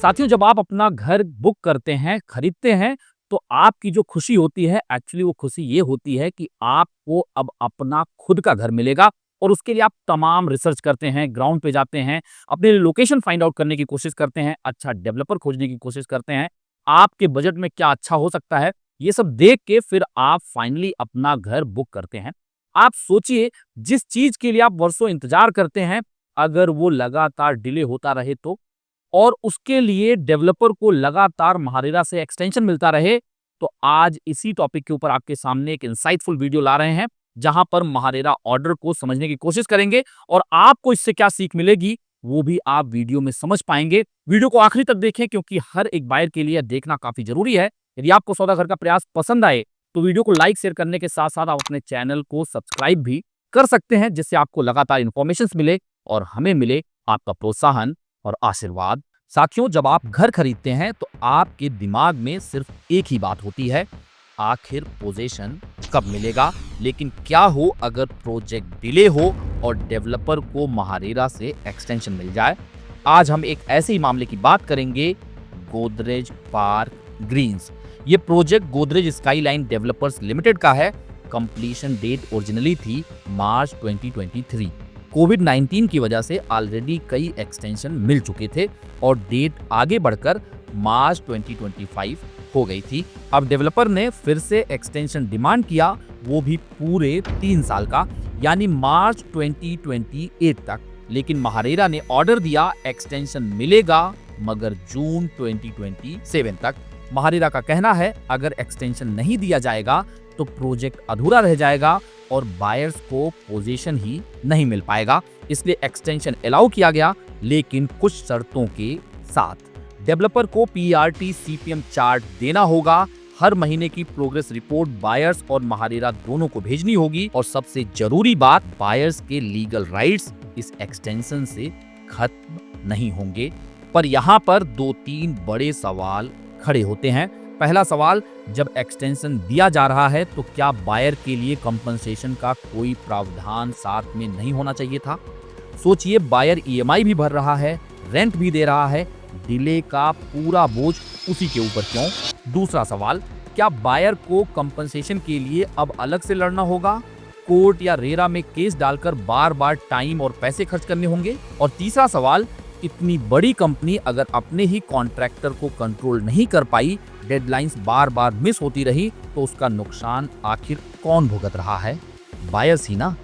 साथियों, जब आप अपना घर बुक करते हैं, खरीदते हैं, तो आपकी जो खुशी होती है, एक्चुअली वो खुशी ये होती है कि आपको अब अपना खुद का घर मिलेगा और उसके लिए आप तमाम रिसर्च करते हैं, ग्राउंड पे जाते हैं, अपने लिए लोकेशन फाइंड आउट करने की कोशिश करते हैं, अच्छा डेवलपर खोजने की कोशिश करते हैं, आपके बजट में क्या अच्छा हो सकता है, ये सब देख के फिर आप फाइनली अपना घर बुक करते हैं। आप सोचिए, जिस चीज़ के लिए आप वर्षों इंतज़ार करते हैं, अगर वो लगातार डिले होता रहे तो? और उसके लिए डेवलपर को लगातार महारेरा से एक्सटेंशन मिलता रहे, तो आज इसी टॉपिक के ऊपर आपके सामने एक इंसाइटफुल वीडियो ला रहे हैं, जहां पर महारेरा ऑर्डर को समझने की कोशिश करेंगे और आपको इससे क्या सीख मिलेगी, वो भी आप वीडियो में समझ पाएंगे। वीडियो को आखिरी तक देखें क्योंकि हर एक बायर के लिए देखना काफी जरूरी है। यदि आपको सौदा घर का प्रयास पसंद आए, तो वीडियो को लाइक शेयर करने के साथ साथ आप अपने चैनल को सब्सक्राइब भी कर सकते हैं, जिससे आपको लगातार इन्फॉर्मेशन मिले और हमें मिले आपका प्रोत्साहन और आशीर्वाद। साथियों, जब आप घर खरीदते हैं तो आपके दिमाग में सिर्फ एक ही बात होती है, आखिर पोजीशन कब मिलेगा। लेकिन क्या हो अगर प्रोजेक्ट डिले हो और डेवलपर को महारेरा से एक्सटेंशन मिल जाए। आज हम एक ऐसे ही मामले की बात करेंगे, गोदरेज पार्क ग्रीन्स। ये project Godrej skyline developers limited का है। कंप्लीशन डेट ओरिजिनली थी मार्च 2023। कोविड-19 की वजह से ऑलरेडी कई एक्सटेंशन मिल चुके थे और डेट आगे बढ़कर मार्च 2025 हो गई थी। अब डेवलपर ने फिर से एक्सटेंशन डिमांड किया, वो भी पूरे 3 साल का, यानी मार्च 2028 तक। लेकिन महारेरा ने ऑर्डर दिया, एक्सटेंशन मिलेगा मगर जून 2027 तक। महारेरा का कहना है, अगर एक्सटेंशन नहीं दिया जाएगा तो प्रोजेक्ट अधूरा रह जाएगा और बायर्स को पोजीशन ही नहीं मिल पाएगा। इसलिए एक्सटेंशन अलाउ किया गया, लेकिन कुछ शर्तों के साथ। डेवलपर को पीआरटी सीपीएम चार्ट देना होगा, हर महीने की प्रोग्रेस रिपोर्ट बायर्स और महारेरा दोनों को भेजनी होगी, और सबसे जरूरी बात, बायर्स के लीगल राइट्स इस एक्सटेंशन से खत्म नहीं होंगे। पर यहाँ पर 2-3 बड़े सवाल खड़े होते हैं। पहला सवाल, जब एक्सटेंशन दिया जा रहा है तो क्या बायर के लिए कंपनसेशन का कोई प्रावधान साथ में नहीं होना चाहिए था? सोचिए, बायर ईएमआई भी भर रहा है, रेंट भी दे रहा है, डिले का पूरा बोझ उसी के ऊपर क्यों? दूसरा सवाल, क्या बायर को कंपनसेशन के लिए अब अलग से लड़ना होगा, कोर्ट या रेरा में केस डालकर बार बार टाइम और पैसे खर्च करने होंगे? और तीसरा सवाल, इतनी बड़ी कंपनी अगर अपने ही कॉन्ट्रैक्टर को कंट्रोल नहीं कर पाई, डेडलाइंस बार बार मिस होती रही, तो उसका नुकसान आखिर कौन भुगत रहा है? बायर्स ही ना।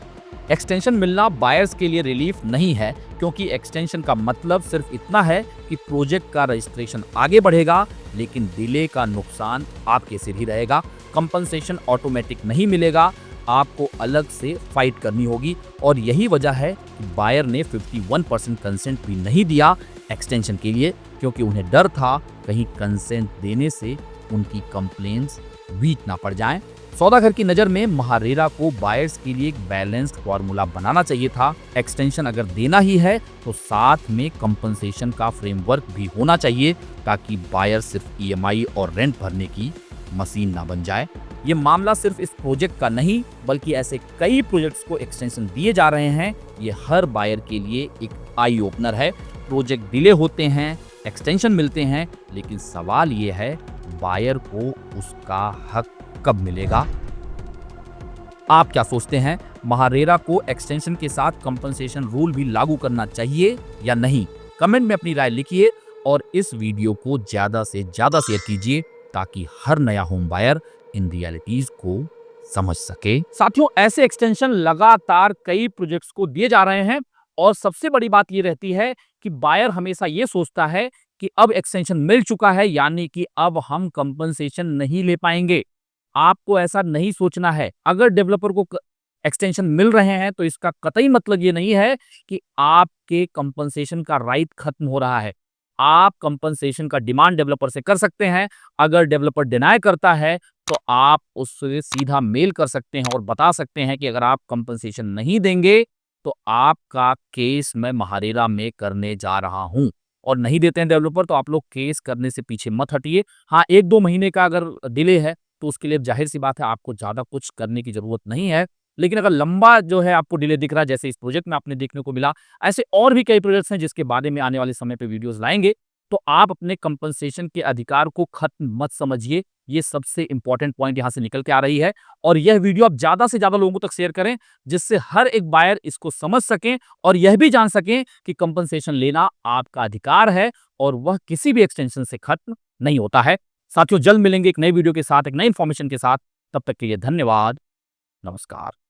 एक्सटेंशन मिलना बायर्स के लिए रिलीफ नहीं है, क्योंकि एक्सटेंशन का मतलब सिर्फ इतना है कि प्रोजेक्ट का रजिस्ट्रेशन आगे बढ़ेगा, लेकिन डिले का नुकसान आपके सिर ही रहेगा। कंपनसेशन ऑटोमेटिक नहीं मिलेगा, आपको अलग से फाइट करनी होगी। और यही वजह है कि बायर ने 51% कंसेंट भी नहीं दिया एक्सटेंशन के लिए, क्योंकि उन्हें डर था कहीं कंसेंट देने से उनकी कंप्लेंट्स वीक ना पड़ जाएं। सौदा घर की नज़र में महारेरा को बायर्स के लिए एक बैलेंस्ड फॉर्मूला बनाना चाहिए था। एक्सटेंशन अगर देना ही है तो साथ में कंपनसेशन का फ्रेमवर्क भी होना चाहिए, ताकि बायर सिर्फ ईएमआई और रेंट भरने की मशीन ना बन जाए। ये मामला सिर्फ इस प्रोजेक्ट का नहीं, बल्कि ऐसे कई प्रोजेक्ट्स को एक्सटेंशन दिए जा रहे हैं। ये हर बायर के लिए एक आई ओपनर है। प्रोजेक्ट डिले होते हैं, एक्सटेंशन मिलते हैं, लेकिन सवाल ये है, बायर को उसका हक कब मिलेगा? आप क्या सोचते हैं, महारेरा को एक्सटेंशन के साथ कंपनसेशन रूल भी लागू करना चाहिए या नहीं? कमेंट में अपनी राय लिखिए और इस वीडियो को ज्यादा से ज्यादा शेयर कीजिए, ताकि हर नया होम बायर इन रियलिटीज को समझ सके। साथियों, ऐसे एक्सटेंशन लगातार कई प्रोजेक्ट्स को दिए जा रहे हैं, और सबसे बड़ी बात ये रहती है कि बायर हमेशा ये सोचता है कि अब एक्सटेंशन मिल चुका है, यानी कि अब हम कंपनसेशन नहीं ले पाएंगे। आपको ऐसा नहीं सोचना है। अगर डेवलपर को एक्सटेंशन मिल रहे हैं तो इसका कतई मतलब ये नहीं है कि आपके कंपनसेशन का राइट खत्म हो रहा है। आप कंपनसेशन का डिमांड डेवलपर से कर सकते हैं। अगर डेवलपर डिनाई करता है तो आप उससे सीधा मेल कर सकते हैं और बता सकते हैं कि अगर आप कंपनसेशन नहीं देंगे तो आपका केस मैं महारेरा में करने जा रहा हूं। और नहीं देते हैं डेवलपर, तो आप लोग केस करने से पीछे मत हटिए। हाँ, 1-2 महीने का अगर डिले है तो उसके लिए जाहिर सी बात है, आपको ज्यादा कुछ करने की जरूरत नहीं है। लेकिन अगर लंबा जो है आपको डिले दिख रहा है, जैसे इस प्रोजेक्ट में आपने देखने को मिला, ऐसे और भी कई प्रोजेक्ट्स हैं जिसके बारे में आने वाले समय पे वीडियोस लाएंगे। तो आप अपने कंपनसेशन के अधिकार को खत्म मत समझिए। ये सबसे इंपॉर्टेंट पॉइंट यहाँ से निकल के आ रही है और यह वीडियो आप ज़्यादा से ज़्यादा लोगों तक शेयर करें, जिससे हर एक बायर इसको समझ सकें और यह भी जान सकें कि कंपनसेशन लेना आपका अधिकार है और वह किसी भी एक्सटेंशन से खत्म नहीं होता है। साथियों, जल्द मिलेंगे एक नई वीडियो के साथ, एक नई इन्फॉर्मेशन के साथ। तब तक के लिए धन्यवाद। नमस्कार।